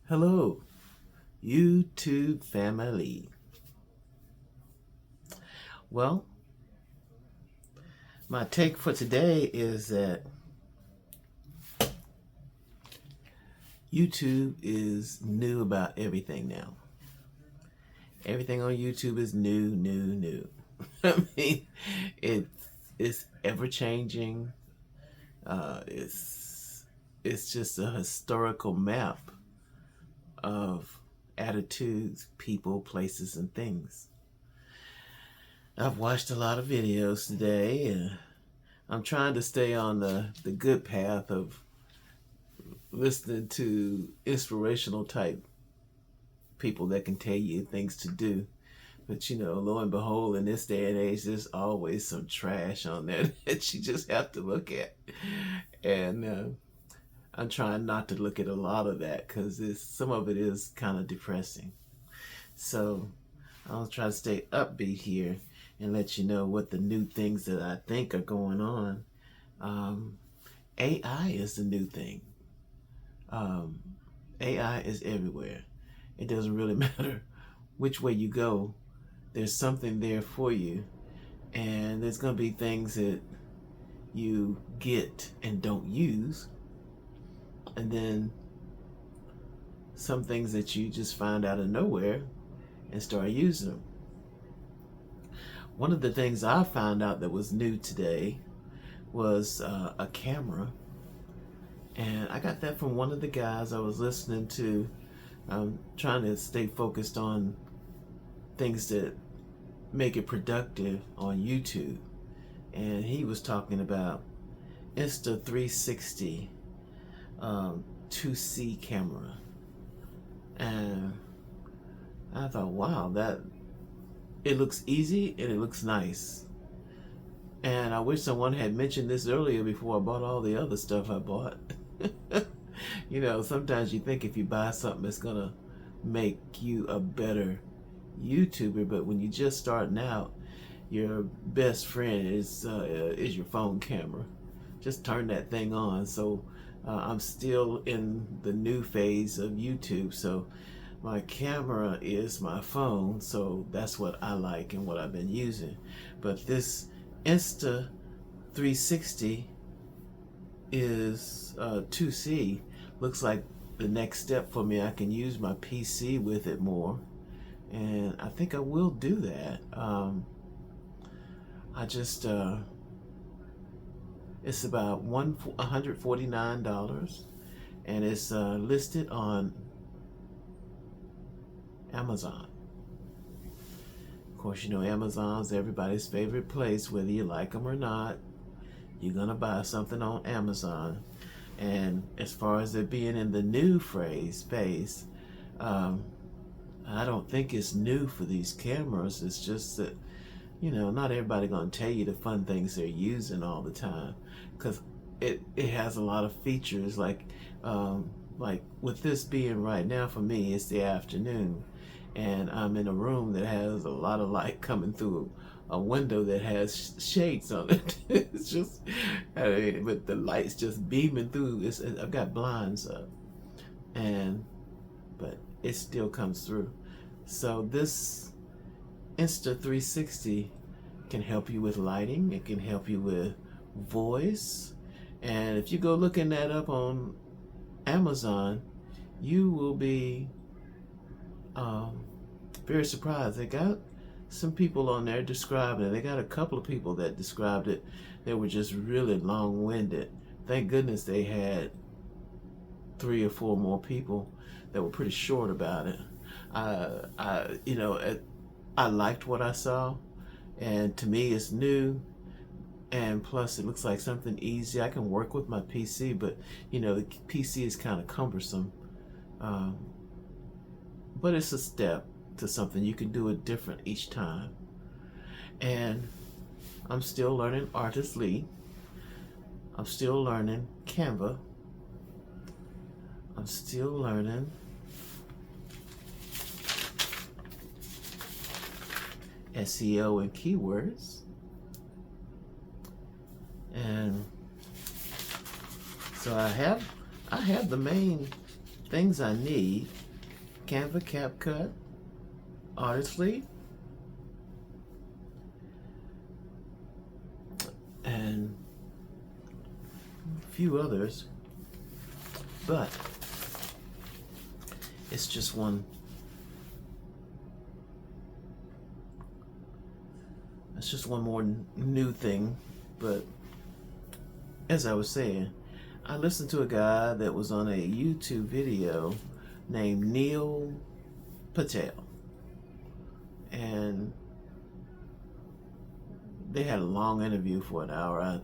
Hello, YouTube family. Well, my take for today is that YouTube is new about everything now. Everything on YouTube is new. I mean, it's it's ever changing. It's just a historical map of attitudes, people, places, and things. I've watched a lot of videos today, and I'm trying to stay on the good path of listening to inspirational type people that can tell you things to do. But lo and behold, in this day and age, there's always some trash on there that you just have to look at. And I'm trying not to look at a lot of that because some of it is kind of depressing. So I'll try to stay upbeat here and let you know what the new things that I think are going on. AI is the new thing. AI is everywhere. It doesn't really matter which way you go. There's something there for you, and there's going to be things that you get and don't use, and then some things that you just find out of nowhere and start using them. One of the things I found out that was new today was a camera, and I got that from one of the guys I was listening to. I'm trying to stay focused on things that make it productive on YouTube, and he was talking about Insta360 2C camera, and I thought, wow, that it looks easy and it looks nice. And I wish someone had mentioned this earlier before I bought all the other stuff I bought. Sometimes you think if you buy something, it's gonna make you a better YouTuber, but when you're just starting out, your best friend is your phone camera. Just turn that thing on. So I'm still in the new phase of YouTube, so my camera is my phone, so that's what I like and what I've been using. But this Insta 360 is 2C. Looks like the next step for me. I can use my PC with it more, and I think I will do that. I just it's about $149, and it's listed on Amazon. Of course, Amazon's everybody's favorite place, whether you like them or not. You're gonna buy something on Amazon. And as far as it being in the new phase, I don't think it's new for these cameras. It's just that, not everybody gonna tell you the fun things they're using all the time, because it has a lot of features. Like with this being right now for me, it's the afternoon, and I'm in a room that has a lot of light coming through a window that has shades on it. It's just, but the light's just beaming through. I've got blinds up, but it still comes through. So this Insta360 can help you with lighting. It can help you with voice, and if you go looking that up on Amazon, you will be very surprised. They got some people on there describing it. They got a couple of people that described it. They were just really long-winded. Thank goodness they had 3 or 4 more people that were pretty short about it. I liked what I saw, and to me it's new, and plus it looks like something easy. I can work with my PC, but the PC is kind of cumbersome, but it's a step to something. You can do it different each time. And I'm still learning Artist Lee. I'm still learning Canva. I'm still learning SEO and keywords. And so I have the main things I need: Canva, CapCut, Artistly, and a few others. But it's just one. It's just one more new thing. But as I was saying, I listened to a guy that was on a YouTube video named Neil Patel, and they had a long interview for an hour.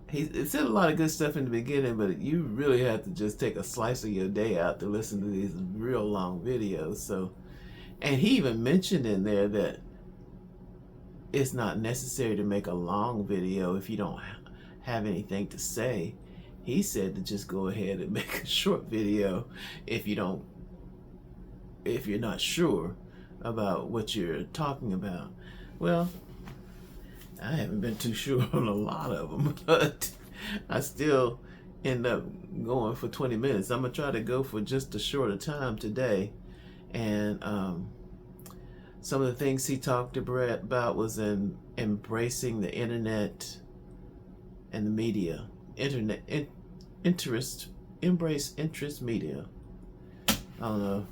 He said a lot of good stuff in the beginning, but you really have to just take a slice of your day out to listen to these real long videos. So, and he even mentioned in there that it's not necessary to make a long video if you don't have anything to say. He said to just go ahead and make a short video if you're not sure about what you're talking about. Well, I haven't been too sure on a lot of them, but I still end up going for 20 minutes. I'm gonna try to go for just a shorter time today. And some of the things he talked about was in embracing the internet and the media. Embrace interest media. I don't know.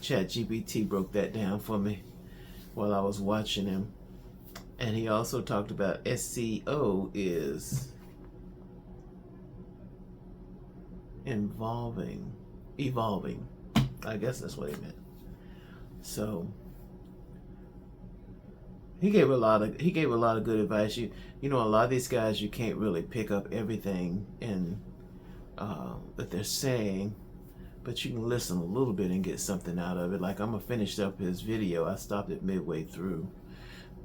ChatGPT broke that down for me while I was watching him. And he also talked about SEO is evolving. I guess that's what he meant. So he gave a lot of good advice. You know, a lot of these guys, you can't really pick up everything in that they're saying, but you can listen a little bit and get something out of it. Like, I'm gonna finish up his video. I stopped it midway through,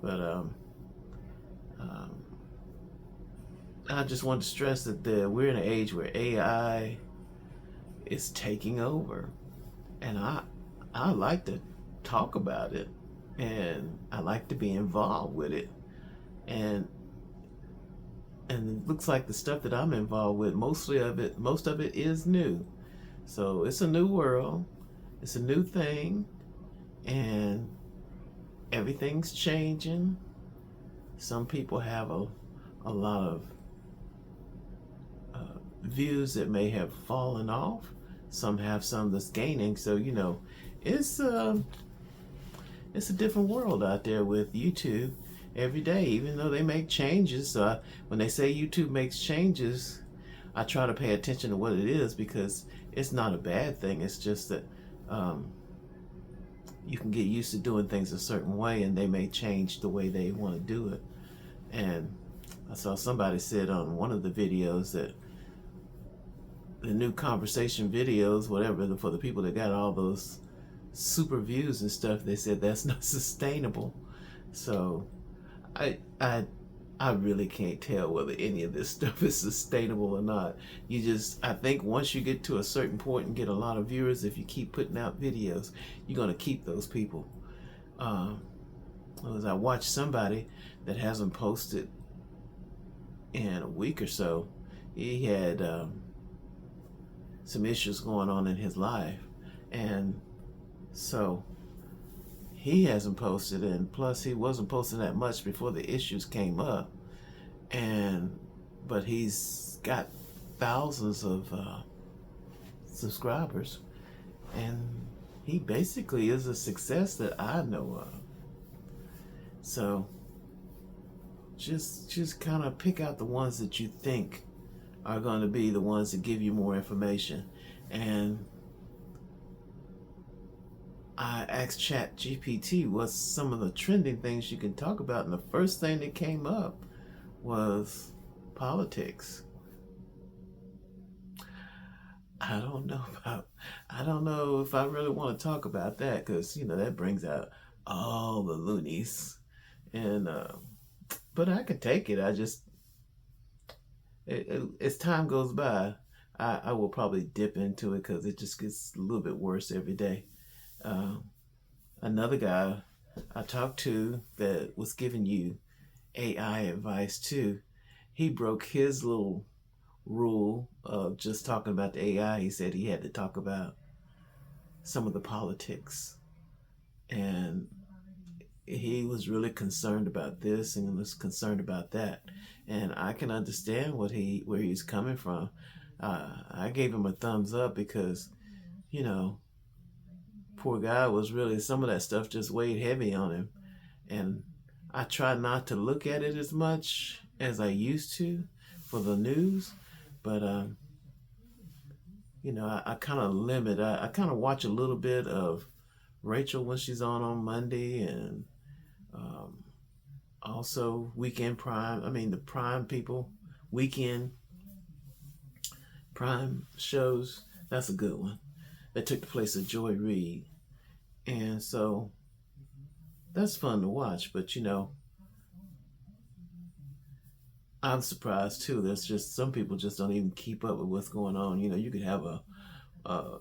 but I just want to stress that we're in an age where AI is taking over, and I like to talk about it, and I like to be involved with it, and it looks like the stuff that I'm involved with, most of it is new. So it's a new world, it's a new thing, and everything's changing. Some people have a lot of views that may have fallen off. Some have some that's gaining. So, you know, it's a different world out there with YouTube every day, even though they make changes. So when they say YouTube makes changes, I try to pay attention to what it is, because it's not a bad thing. It's just that you can get used to doing things a certain way, and they may change the way they want to do it. And I saw somebody said on one of the videos that the new conversation videos, whatever, for the people that got all those super views and stuff, they said that's not sustainable. So I really can't tell whether any of this stuff is sustainable or not. I think once you get to a certain point and get a lot of viewers, if you keep putting out videos, you're going to keep those people. As I watched somebody that hasn't posted in a week or so, he had some issues going on in his life, and so he hasn't posted, and plus he wasn't posting that much before the issues came up, but he's got thousands of subscribers, and he basically is a success that I know of. So just kind of pick out the ones that you think are going to be the ones that give you more information. And I asked ChatGPT what's some of the trending things you can talk about, and the first thing that came up was politics. I don't know if I really want to talk about that, because, you know, that brings out all the loonies, and but I could take it. As time goes by, I will probably dip into it, because it just gets a little bit worse every day. Another guy I talked to that was giving you AI advice too, he broke his little rule of just talking about the AI. He said he had to talk about some of the politics, and he was really concerned about this and was concerned about that. And I can understand where he's coming from. I gave him a thumbs up because, you know, poor guy was really, some of that stuff just weighed heavy on him. And I try not to look at it as much as I used to for the news, but you know, I kind of limit. I kind of watch a little bit of Rachel when she's on Monday, and also Weekend Prime. I mean, the Prime people, Weekend Prime shows. That's a good one. That took the place of Joy Reid, and so that's fun to watch. But you know, I'm surprised too. There's just some people just don't even keep up with what's going on. You know, you could have a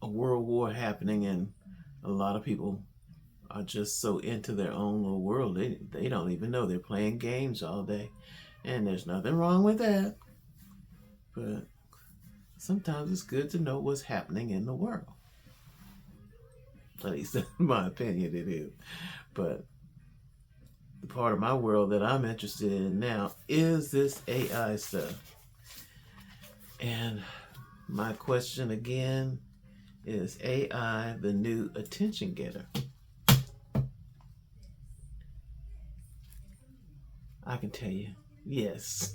world war happening, and a lot of people are just so into their own little world. They don't even know they're playing games all day, and there's nothing wrong with that. But sometimes it's good to know what's happening in the world. At least in my opinion, it is. But the part of my world that I'm interested in now is this AI stuff. And my question again, is AI the new attention getter? I can tell you, yes.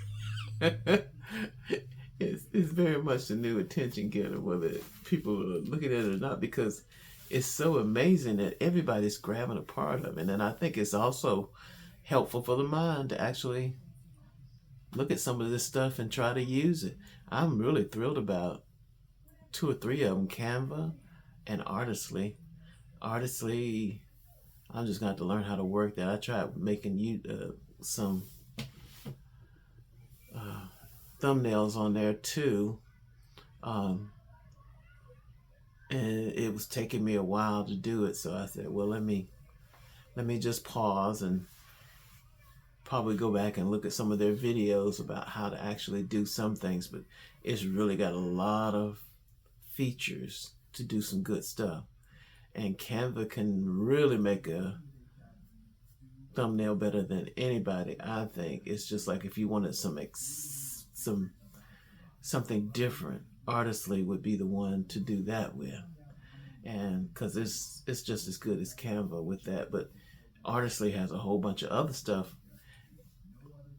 It's very much the new attention getter, whether people are looking at it or not, because it's so amazing that everybody's grabbing a part of it. And I think it's also helpful for the mind to actually look at some of this stuff and try to use it. I'm really thrilled about 2 or 3 of them, Canva and Artistly. Artistly, I'm just going to have to learn how to work that. I tried making some thumbnails on there too, and it was taking me a while to do it. So I said, well, let me just pause and probably go back and look at some of their videos about how to actually do some things. But it's really got a lot of features to do some good stuff, and Canva can really make a thumbnail better than anybody. I think it's just like if you wanted something different, Artistly would be the one to do that with, and because it's just as good as Canva with that. But Artistly has a whole bunch of other stuff,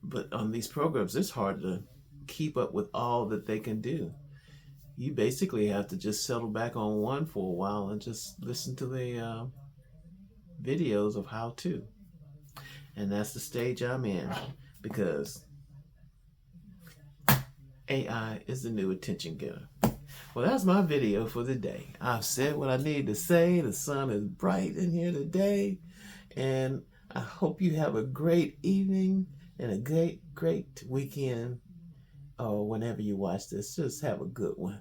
but on these programs it's hard to keep up with all that they can do. You basically have to just settle back on one for a while and just listen to the videos of how to. And that's the stage I'm in, because AI is the new attention getter. Well, that's my video for the day. I've said what I need to say. The sun is bright in here today, and I hope you have a great evening and a great weekend, or whenever you watch this. Just have a good one.